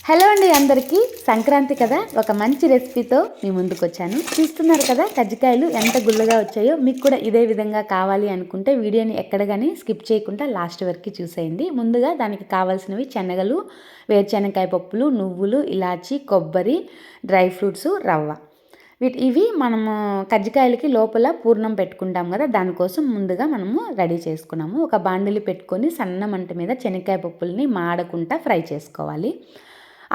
Hello అండి అందరికీ సంక్రాంతి కదా ఒక మంచి రెసిపీతో మీ ముందుకు వచ్చాను. చూస్తున్నారు కదా కజ్జికాయలు ఎంత గుల్లగా వచ్చాయో. మీకు కూడా ఇదే విధంగా కావాలి అనుకుంటే వీడియోని ఎక్కడ కానీ స్కిప్ చేయకుండా లాస్ట్ వరకు చూసేయండి. ముందుగా దానికి కావాల్సినవి శనగలు, వేరుశనగకాయ పప్పులు, నువ్వులు, ఇలాచి, కొబ్బరి, డ్రై ఫ్రూట్స్, రవ్వ. ఇవి మనము కజ్జికాయలకి లోపల పూర్ణం పెట్టుకుంటాం కదా, దానికోసం ముందుగా మనము రెడీ చేసుకున్నాము. ఒక బాండిలి పెట్టుకొని సన్న మంట మీద శనగకాయ పప్పుల్ని మాడకుండా ఫ్రై చేసుకోవాలి.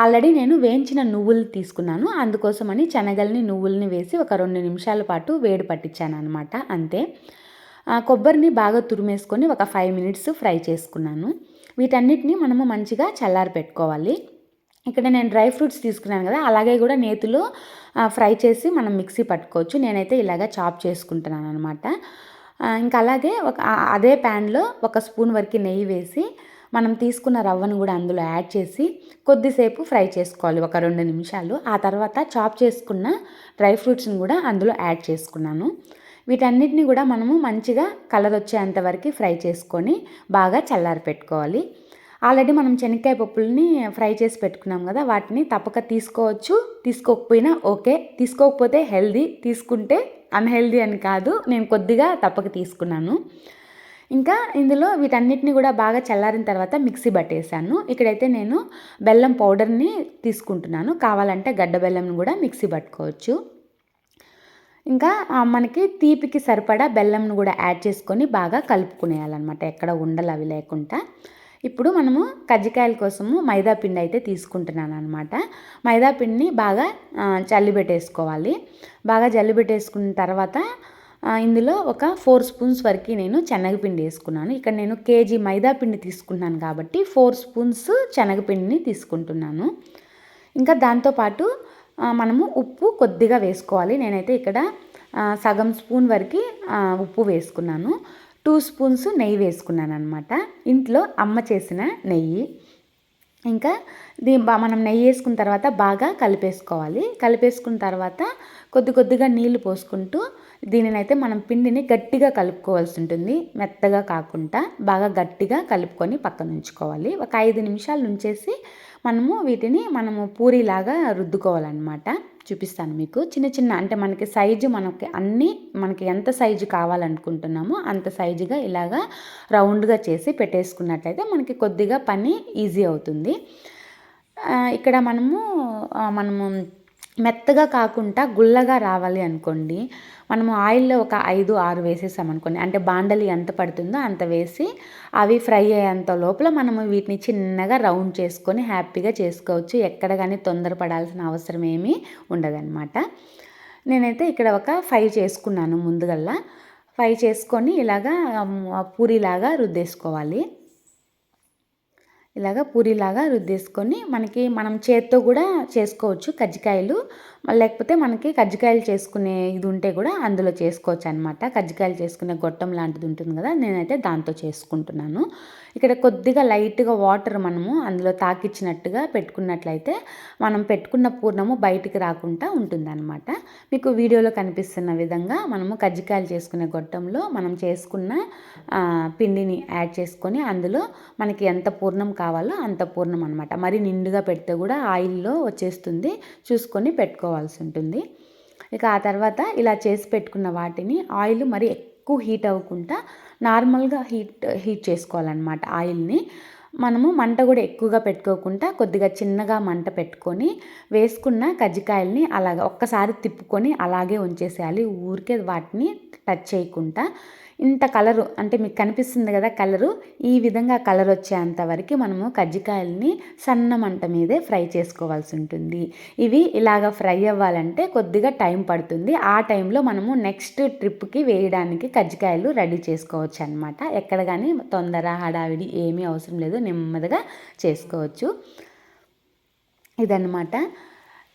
ఆల్రెడీ నేను వేయించిన నువ్వులు తీసుకున్నాను, అందుకోసమని శనగల్ని నువ్వుల్ని వేసి ఒక 2 నిమిషాల పాటు వేడి పట్టించాను అనమాట. అంతే. కొబ్బరిని బాగా తురిమేసుకొని ఒక 5 మినిట్స్ ఫ్రై చేసుకున్నాను. వీటన్నిటిని మనము మంచిగా చల్లారి పెట్టుకోవాలి. ఇక్కడ నేను డ్రై ఫ్రూట్స్ తీసుకున్నాను కదా, అలాగే కూడా నేతిలో ఫ్రై చేసి మనం మిక్సీ పట్టుకోవచ్చు. నేనైతే ఇలాగ చాప్ చేసుకుంటున్నాను అనమాట. ఇంకా అలాగే అదే ప్యాన్లో 1 స్పూన్ వరకు నెయ్యి వేసి మనం తీసుకున్న రవ్వను కూడా అందులో యాడ్ చేసి కొద్దిసేపు ఫ్రై చేసుకోవాలి, ఒక 2 నిమిషాలు. ఆ తర్వాత చాప్ చేసుకున్న డ్రై ఫ్రూట్స్ని కూడా అందులో యాడ్ చేసుకున్నాను. వీటన్నిటిని కూడా మనము మంచిగా కలర్ వచ్చేంత వరకు ఫ్రై చేసుకొని బాగా చల్లారి పెట్టుకోవాలి. ఆల్రెడీ మనం శనగకాయ పప్పుల్ని ఫ్రై చేసి పెట్టుకున్నాం కదా, వాటిని తప్పక తీసుకోవచ్చు, తీసుకోకపోయినా ఓకే. తీసుకోకపోతే హెల్దీ, తీసుకుంటే అన్హెల్దీ అని కాదు. నేను కొద్దిగా తప్పక తీసుకున్నాను. ఇంకా ఇందులో వీటన్నిటిని కూడా బాగా చల్లారిన తర్వాత మిక్సీ పట్టేసాను. ఇక్కడైతే నేను బెల్లం పౌడర్ని తీసుకుంటున్నాను. కావాలంటే గడ్డ బెల్లం కూడా మిక్సీ పట్టుకోవచ్చు. ఇంకా మనకి తీపికి సరిపడా బెల్లంను కూడా యాడ్ చేసుకొని బాగా కలుపుకునేయాలన్నమాట, ఎక్కడ ఉండలు అవి లేకుండా. ఇప్పుడు మనము కజ్జికాయల కోసము మైదా పిండి అయితే తీసుకుంటున్నాను అనమాట. మైదా పిండిని బాగా జల్లిబెట్టేసుకోవాలి. బాగా జల్లిబెట్టేసుకున్న తర్వాత ఇందులో ఒక 4 స్పూన్స్ వరకు నేను శనగపిండి వేసుకున్నాను. ఇక్కడ నేను కేజీ మైదా పిండి తీసుకున్నాను కాబట్టి 4 స్పూన్స్ శనగపిండిని తీసుకుంటున్నాను. ఇంకా దాంతోపాటు మనము ఉప్పు కొద్దిగా వేసుకోవాలి. నేనైతే ఇక్కడ సగం స్పూన్ వరకు ఉప్పు వేసుకున్నాను. 2 స్పూన్స్ నెయ్యి వేసుకున్నాను అనమాట. ఇంట్లో అమ్మ చేసిన నెయ్యి. ఇంకా మనం నెయ్యి వేసుకున్న తర్వాత బాగా కలిపేసుకోవాలి. కలిపేసుకున్న తర్వాత కొద్దిగా నీళ్లు పోసుకుంటూ దీనినైతే మనం పిండిని గట్టిగా కలుపుకోవాల్సి ఉంటుంది, మెత్తగా కాకుండా బాగా గట్టిగా కలుపుకొని పక్కన ఉంచుకోవాలి. ఒక 5 నిమిషాలు ఉంచేసి మనము పూరీలాగా రుద్దుకోవాలన్నమాట. చూపిస్తాను మీకు. చిన్న అంటే మనకి ఎంత సైజు కావాలనుకుంటున్నాము అంత సైజుగా ఇలాగా రౌండ్గా చేసి పెట్టేసుకున్నట్లయితే మనకి కొద్దిగా పని ఈజీ అవుతుంది. ఇక్కడ మనము మెత్తగా కాకుండా గుల్లగా రావాలి అనుకోండి, మనము ఆయిల్లో ఒక 5-6 వేసేసామనుకోండి, అంటే బాండలి ఎంత పడుతుందో అంత వేసి అవి ఫ్రై అయ్యేంత లోపల మనము వీటిని చిన్నగా రౌండ్ చేసుకొని హ్యాపీగా చేసుకోవచ్చు. ఎక్కడ కానీ తొందరపడాల్సిన అవసరం ఏమీ ఉండదన్నమాట. నేనైతే ఇక్కడ ఒక 5 చేసుకున్నాను. ముందుగల్లా 5 చేసుకొని ఇలాగా పూరీలాగా రుద్దేసుకోవాలి. ఇలాగ పూరీలాగా రుద్దేసుకొని మనం చేత్తో కూడా చేసుకోవచ్చు కజ్జికాయలు. లేకపోతే మనకి కజ్జికాయలు చేసుకునే ఇది ఉంటే కూడా అందులో చేసుకోవచ్చు అనమాట. కజ్జికాయలు చేసుకునే గొట్టం లాంటిది ఉంటుంది కదా, నేనైతే దాంతో చేసుకుంటున్నాను. ఇక్కడ కొద్దిగా లైట్గా వాటర్ మనము అందులో తాకిచ్చినట్టుగా పెట్టుకున్నట్లయితే మనం పెట్టుకున్న పూర్ణము బయటికి రాకుండా ఉంటుందన్నమాట. మీకు వీడియోలో కనిపిస్తున్న విధంగా మనము కజ్జికాయలు చేసుకునే గొట్టంలో మనం చేసుకున్న పిండిని యాడ్ చేసుకొని అందులో మనకి ఎంత పూర్ణం కావాలో అంత పూర్ణం అనమాట. మరి నిండుగా పెడితే కూడా ఆయిల్లో వచ్చేస్తుంది, చూసుకొని పెట్టుకోవాల్సి ఉంటుంది. ఇక ఆ తర్వాత ఇలా చేసి పెట్టుకున్న వాటిని ఆయిల్ మరి ఎక్కువ హీట్ అవ్వకుండా నార్మల్గా హీట్ చేసుకోవాలన్నమాట. ఆయిల్ని మనము మంట కూడా ఎక్కువగా పెట్టుకోకుండా కొద్దిగా చిన్నగా మంట పెట్టుకొని వేసుకున్న కజ్జికాయల్ని అలాగ ఒక్కసారి తిప్పుకొని అలాగే ఉంచేసేయాలి, ఊరికే వాటిని టచ్ చేయకుండా. ఇంత కలరు అంటే మీకు కనిపిస్తుంది కదా కలరు, ఈ విధంగా కలర్ వచ్చేంత వరకు మనము కజ్జికాయల్ని సన్న మంట మీదే ఫ్రై చేసుకోవాల్సి ఉంటుంది. ఇవి ఇలాగ ఫ్రై అవ్వాలంటే కొద్దిగా టైం పడుతుంది. ఆ టైంలో మనము నెక్స్ట్ ట్రిప్కి వేయడానికి కజ్జికాయలు రెడీ చేసుకోవచ్చు అనమాట. ఎక్కడ కానీ తొందర హడావిడి ఏమీ అవసరం లేదు, నెమ్మదిగా చేసుకోవచ్చు. ఇదన్నమాట.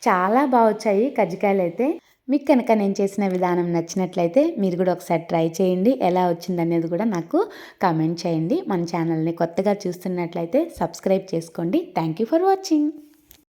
చాలా బాగా వచ్చాయి కజ్జికాయలు అయితే. మీకు కనుక నేను చేసిన విధానం నచ్చినట్లయితే మీరు కూడా ఒకసారి ట్రై చేయండి. ఎలా వచ్చిందనేది కూడా నాకు కామెంట్ చేయండి. మన ఛానల్ని కొత్తగా చూస్తున్నట్లయితే సబ్స్క్రైబ్ చేసుకోండి. Thank you for watching.